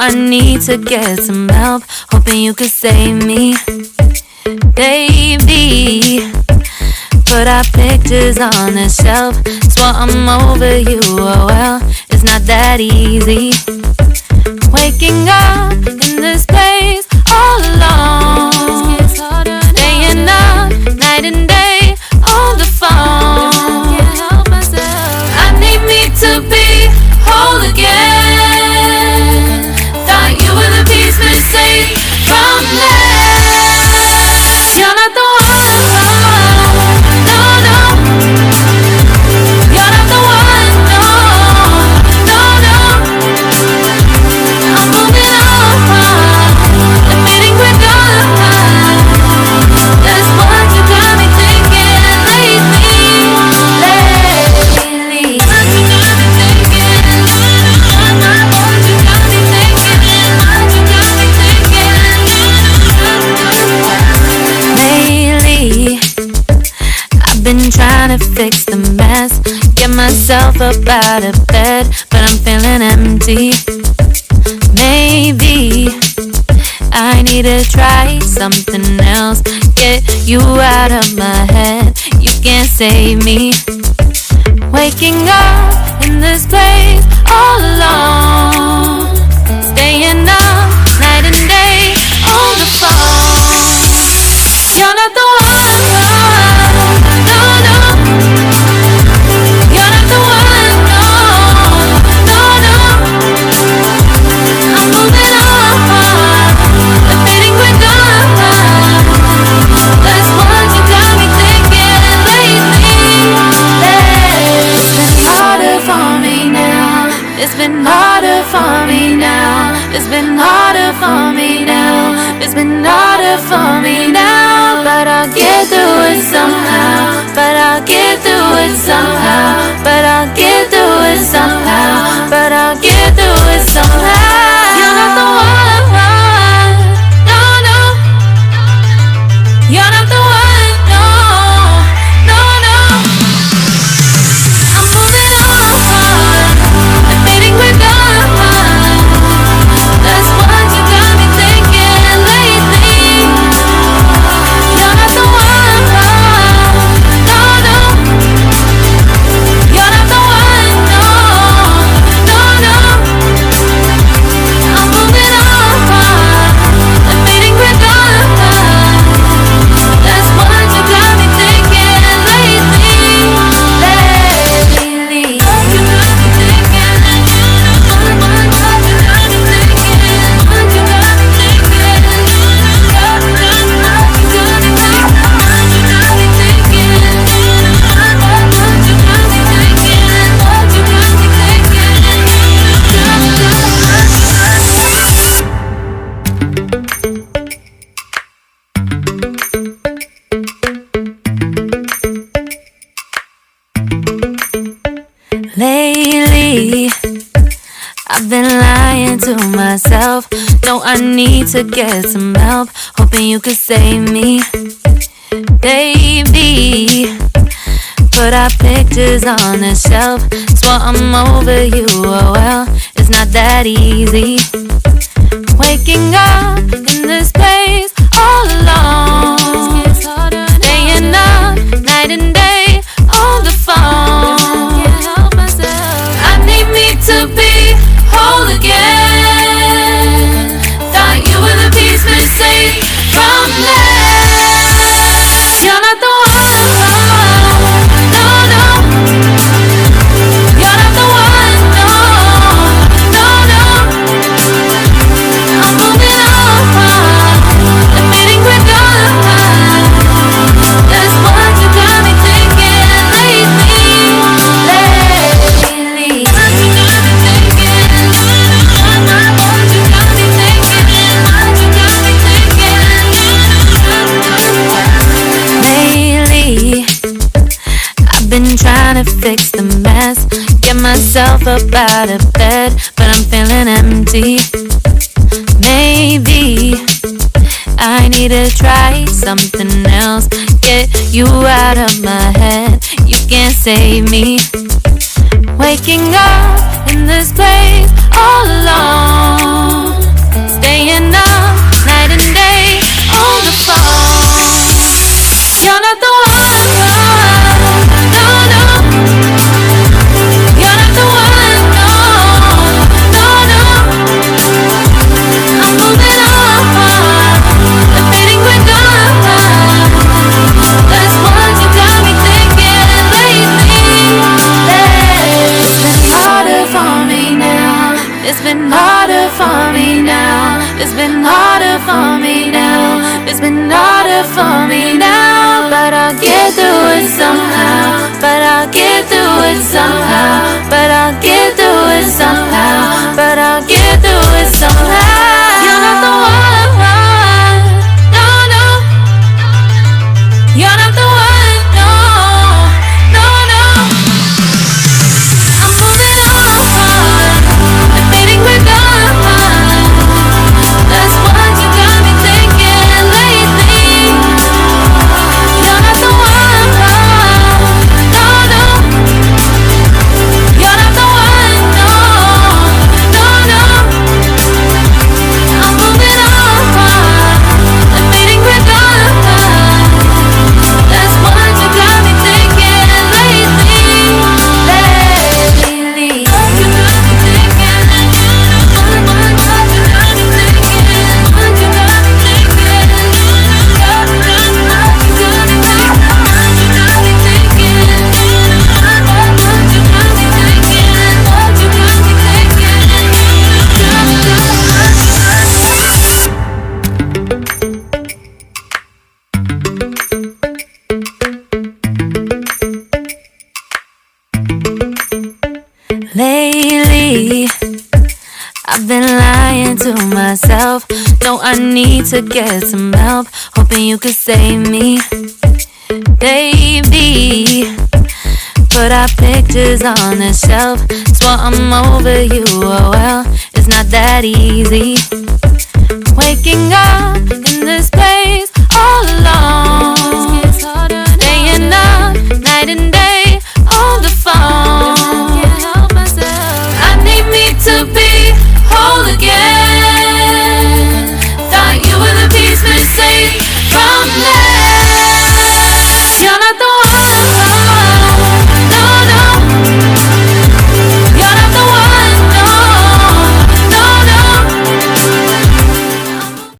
I need to get some help, hoping you could save me. Baby, put our pictures on the shelf. Swore I'm over you, oh well, it's not that easy. Waking up in this place all alone, staying up night and day on the phone. I need me to be whole again. Thought you were the piece missing from this. You're not the one, no, no. You're not the one, no, no, no. I'm moving on, admitting we're done. That's what you got me thinking lately. What you got me thinking? What you got me thinking? What you got me thinking? Lately, I've been trying to fix the mess, get myself up out of bed, but I'm feeling empty. Maybe I need to try something else, get you out of my head, you can't save me. Waking up in this place all alone, staying up night and day on the phone. You're not the one, no, no. You're not the one, no, no, no. I'm moving on, admitting we're done. That's what you got me thinking lately. It's been harder for me now. It's been harder for me now. It's been harder for me now. It's been harder for me now. But I'll get through it somehow. But I'll get through it somehow. But I'll get through it somehow. But I'll get through it somehow. You're not the one, no, no. You're not the one, no, no, no. I'm moving on, admitting we're done. That's what you got me thinking lately. You're not the one, no, no. You're not the one, no, no, no. I'm moving on, admitting we're done. That's what you got me thinking lately. What you got me thinking? What you got me thinking? What you got me thinking? What you got me thinking? Lately, I've been lying to myself. No, I need to get some help, hoping you could save me. Baby, put our pictures on the shelf. Swore I'm over you, oh well, it's not that easy. Waking up in this place all alone, staying up night and day on the phone. I need me to be whole again. Thought you were the piece missing from this. You're not the one, no, no. You're not the one, no, no, no. I'm moving on, admitting we're done. That's what you got me thinking lately. What you got me thinking? What you got me thinking? What you got me thinking? Lately, I've been trying to fix the mess, get myself up out of bed, but I'm feeling empty. Maybe I need to try something else, get you out of my head, you can't save me. Waking up in this place all alone, for me now, but I'll get through it somehow. But I'll get through it somehow. But I'll get through it somehow. But I'll get through it somehow. You're not the one, no, no. You're not the one, no, no, no. I'm moving on, defeating with God. That's what you got me thinking lately. You're not the one, no, no. You're not the one, no, no, no. I'm moving on, defeating with God. That's what you got me thinking lately. You got me thinking. What you got me thinking? What you got me thinking? What you got me thinking? What you got me thinking? Lately, I've been lying to myself. No, I need to get some help. Hoping you could save me, baby. Put our pictures on the shelf. Swore I'm over you, oh well, it's not that easy. Waking up